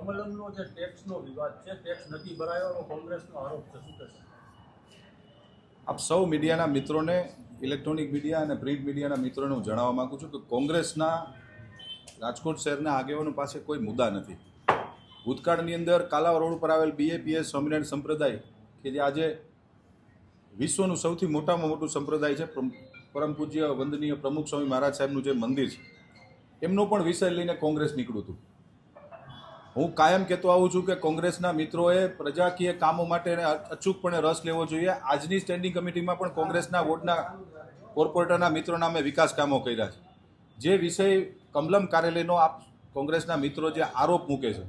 કમલમનો જે ટેક્સનો વિવાદ છે, ટેક્સ નથી ભરાયો કોંગ્રેસનો આરોપ છે, શું કહેશો? આપ સૌ મીડિયાના મિત્રોને, ઇલેક્ટ્રોનિક મીડિયા અને પ્રિન્ટ મીડિયાના મિત્રોને હું જણાવવા માગું છું કે કોંગ્રેસના રાજકોટ શહેરના આગેવાનો પાસે કોઈ મુદ્દા નથી. ભૂતકાળની અંદર કાલાવ રોડ પર આવેલ BAPS સ્વામિનારાયણ સંપ્રદાય કે જે આજે વિશ્વનું સૌથી મોટામાં મોટું સંપ્રદાય છે, પરમ પૂજ્ય વંદનીય પ્રમુખ સ્વામી મહારાજ સાહેબનું જે મંદિર છે, એમનો પણ વિષય લઈને કોંગ્રેસ નીકળ્યું હતું. હું કાયમ કહેતો આવું છું કે કોંગ્રેસના મિત્રોએ પ્રજાકીય કામો માટે અચૂકપણે રસ લેવો જોઈએ. આજની સ્ટેન્ડિંગ કમિટીમાં પણ કોંગ્રેસના વોર્ડના કોર્પોરેટરના મિત્રોના અમે વિકાસ કામો કર્યા છે. જે વિષય કમલમ કાર્યાલયનો આપ કોંગ્રેસના મિત્રો જે આરોપ મૂકે છે,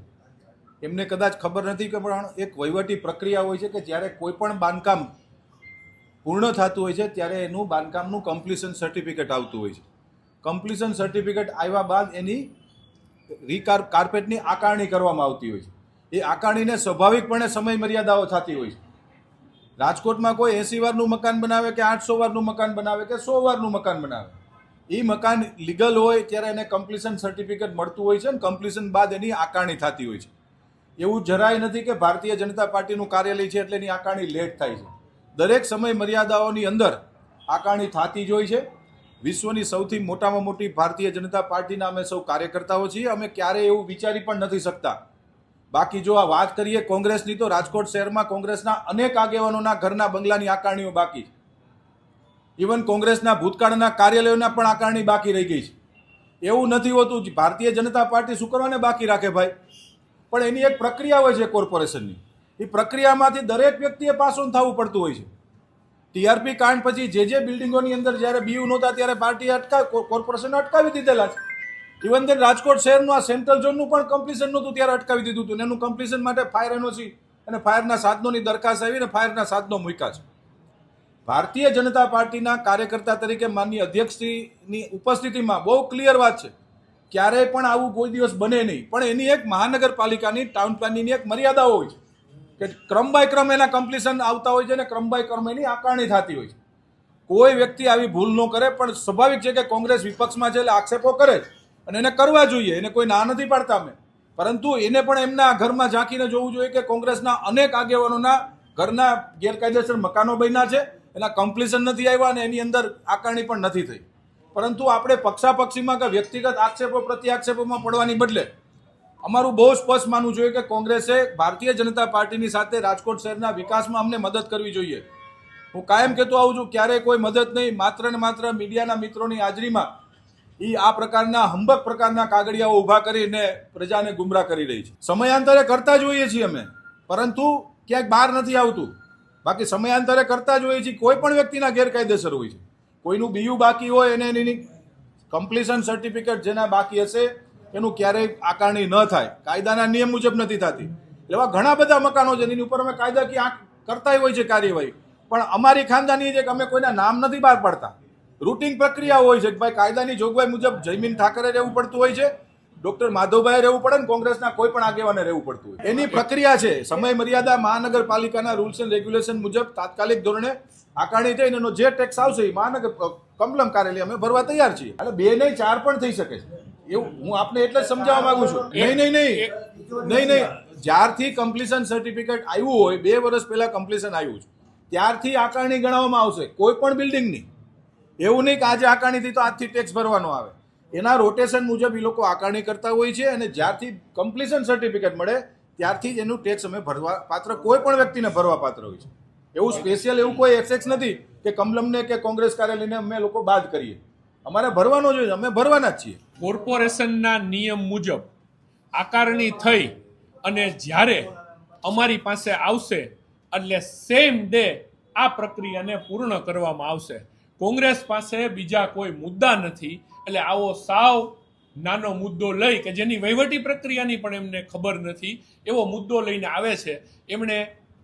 એમને કદાચ ખબર નથી કે પણ એક વહીવટી પ્રક્રિયા હોય છે કે જ્યારે કોઈ પણ બાંધકામ પૂર્ણ થતું હોય છે ત્યારે એનું બાંધકામનું કમ્પ્લીશન સર્ટિફિકેટ આવતું હોય છે. કમ્પ્લીશન સર્ટિફિકેટ આવ્યા બાદ એની કાર્પેટની આકારણી કરવામાં આવતી હોય છે. એ આકારણીને સ્વાભાવિકપણે સમય મર્યાદાઓ થતી હોય છે. રાજકોટમાં કોઈ 80 વારનું મકાન બનાવે કે 800 વારનું મકાન બનાવે કે 100 વારનું મકાન બનાવે, એ મકાન લીગલ હોય ત્યારે એને કમ્પ્લીશન સર્ટિફિકેટ મળતું હોય છે અને કમ્પ્લીશન બાદ એની આકારણી થતી હોય છે. એવું જરાય નથી કે ભારતીય જનતા પાર્ટીનું કાર્યાલય છે એટલે એની આકારણી લેટ થાય છે. દરેક સમય મર્યાદાઓની અંદર આકારણી થતી જ હોય છે. વિશ્વની સૌથી મોટામાં મોટી ભારતીય જનતા પાર્ટીના અમે સૌ કાર્યકર્તાઓ છીએ. અમે ક્યારેય એવું વિચારી પણ નથી શકતા. બાકી જો આ વાત કરીએ કોંગ્રેસની, તો રાજકોટ શહેરમાં કોંગ્રેસના અનેક આગેવાનોના ઘરના બંગલાની આકારણીઓ બાકી છે. ઇવન કોંગ્રેસના ભૂતકાળના કાર્યાલયોના પણ આકારણી બાકી રહી ગઈ છે. એવું નથી હોતું ભારતીય જનતા પાર્ટી શું કરવાને બાકી રાખે ભાઈ, પણ એની એક પ્રક્રિયા હોય છે કોર્પોરેશનની. એ પ્રક્રિયામાંથી દરેક વ્યક્તિએ પાસ ઓન થવું પડતું હોય છે. TRP કાંડ પછી જે બિલ્ડિંગોની અંદર જ્યારે BU નહોતા ત્યારે પાર્ટીએ કોર્પોરેશને અટકાવી દીધેલા છે. ઇવન તેન રાજકોટ શહેરનું આ સેન્ટ્રલ ઝોનનું પણ કમ્પ્લીશન નહોતું ત્યારે અટકાવી દીધું હતું. એનું કમ્પ્લીશન માટે ફાયર NOC અને ફાયરના સાધનોની દરખાસ્ત આવીને ફાયરના સાધનો મૂક્યા છે. ભારતીય જનતા પાર્ટીના કાર્યકર્તા તરીકે માનનીય અધ્યક્ષશ્રીની ઉપસ્થિતિમાં બહુ ક્લિયર વાત છે, ક્યારેય પણ આવું કોઈ દિવસ બને નહીં. પણ એની એક મહાનગરપાલિકાની ટાઉન પ્લાનિંગની એક મર્યાદાઓ હોય છે કે ક્રમ બાય ક્રમ એના કમ્પ્લીશન આવતા હોય છે અને ક્રમ બાય ક્રમ એની આકારણી થતી હોય છે. કોઈ વ્યક્તિ આવી ભૂલ ન કરે, પણ સ્વાભાવિક છે કે કોંગ્રેસ વિપક્ષમાં છે એટલે આક્ષેપો કરે અને એને કરવા જોઈએ, એને કોઈ ના નથી પાડતા અમે. પરંતુ એને પણ એમના ઘરમાં ઝાંકીને જોવું જોઈએ કે કોંગ્રેસના અનેક આગેવાનોના ઘરના ગેરકાયદેસર મકાનો બન્યા છે, એના કમ્પ્લીશન નથી આવ્યા અને એની અંદર આકારણી પણ નથી થઈ. પરંતુ આપણે પક્ષાપક્ષીમાં કે વ્યક્તિગત આક્ષેપો પ્રત્યાક્ષેપોમાં પડવાની બદલે અમારું બહુ સ્પષ્ટ માનવું જોઈએ કે કોંગ્રેસે ભારતીય જનતા પાર્ટીની સાથે રાજકોટ શહેરના વિકાસમાં અમને મદદ કરવી જોઈએ. હું કાયમ કહેતો આવું છું, ક્યારેય કોઈ મદદ નહીં, માત્ર ને માત્ર મીડિયાના મિત્રોની હાજરીમાં એ આ પ્રકારના હંબક પ્રકારના કાગળિયાઓ ઊભા કરીને પ્રજાને ગુમરાહ કરી રહી છે. સમયાંતરે કરતા જ હોઈએ છીએ અમે, પરંતુ ક્યાંક બહાર નથી આવતું. બાકી સમયાંતરે કરતા જ હોઈએ છીએ. કોઈ પણ વ્યક્તિના ગેરકાયદેસર હોય છે, કોઈનું BU બાકી હોય એને એની કમ્પ્લીશન સર્ટિફિકેટ જેના બાકી હશે એનું ક્યારેય આકારણી ન થાય, કાયદાના નિયમ મુજબ નથી થતી. એવા ઘણા બધા મકાનો છે એની ઉપર અમે કાયદાકીય કરતા હોય છે કાર્યવાહી, પણ અમારી ખાનદાની છે કે અમે કોઈના નામ નથી બહાર પાડતા. રૂટિન પ્રક્રિયા હોય છે કે ભાઈ કાયદાની જોગવાઈ મુજબ જયમીન ઠાકરે રહેવું પડતું હોય છે, ડોક્ટર માધવભાઈ રહેવું પડે ને કોંગ્રેસના કોઈ પણ આગેવાને રહેવું પડતું હોય. એની પ્રક્રિયા છે. સમય મર્યાદા મહાનગરપાલિકાના રૂલ્સ એન્ડ રેગ્યુલેશન મુજબ તાત્કાલિક ધોરણે આકારણી થઈને એનો જે ટેક્સ આવશે એ મહાનગર કમલમ કાર્યાલય અમે ભરવા તૈયાર છીએ. એટલે 2 નહીં 4 પણ થઈ શકે છે. એવું હું આપને એટલે જ સમજાવવા માંગુ છું. નહીં, જ્યારથી કમ્પ્લીશન સર્ટિફિકેટ આવ્યું હોય, 2 વર્ષ પહેલા કમ્પ્લીશન આવ્યું છે, ત્યારથી આકારણી ગણવામાં આવશે કોઈ પણ બિલ્ડિંગની. એવું નહીં કે આજે આકારણી થઈ તો આજથી ટેક્સ ભરવાનો આવે. એના રોટેશન મુજબ એ લોકો આકારણી કરતા હોય છે અને જ્યારથી કમ્પ્લીશન સર્ટિફિકેટ મળે ત્યારથી જ એનું ટેક્સ અમે ભરવા પાત્ર કોઈ પણ વ્યક્તિને ભરવા પાત્ર હોય છે. એવું સ્પેશિયલ એવું કોઈ એક્સેસ નથી કે કમલમને કે કોંગ્રેસ કાર્યાલયને અમે લોકો બાદ કરીએ. અમારે ભરવાનો જોઈએ, અમે ભરવાના જ છીએ. કોર્પોરેશનના નિયમ મુજબ આકારણી થઈ અને જ્યારે અમારી પાસે આવશે એટલે સેમ ડે આ પ્રક્રિયાને પૂર્ણ કરવામાં આવશે. કોંગ્રેસ પાસે બીજા કોઈ મુદ્દા નથી. એટલે આવો સાવ નાનો મુદ્દો લઈ કે જેની વહીવટી પ્રક્રિયાની પણ એમને ખબર નથી એવો મુદ્દો લઈને આવે છે. એમણે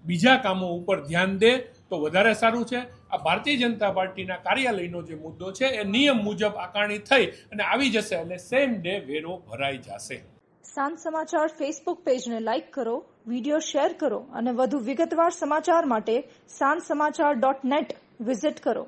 બીજા કામો ઉપર ધ્યાન દે તો વધારે સારું છે. આ ભારતીય જનતા પાર્ટીના કાર્યાલયનો જે મુદ્દો છે એ નિયમ મુજબ આકારણી થઈ અને આવી જશે એટલે સેમ ડે વેરો ભરાઈ જશે. સાંજ સમાચાર ફેસબુક પેજને લાઇક કરો, વિડીયો શેર કરો અને વધુ વિગતવાર સમાચાર માટે sanssamachar.net વિઝિટ કરો.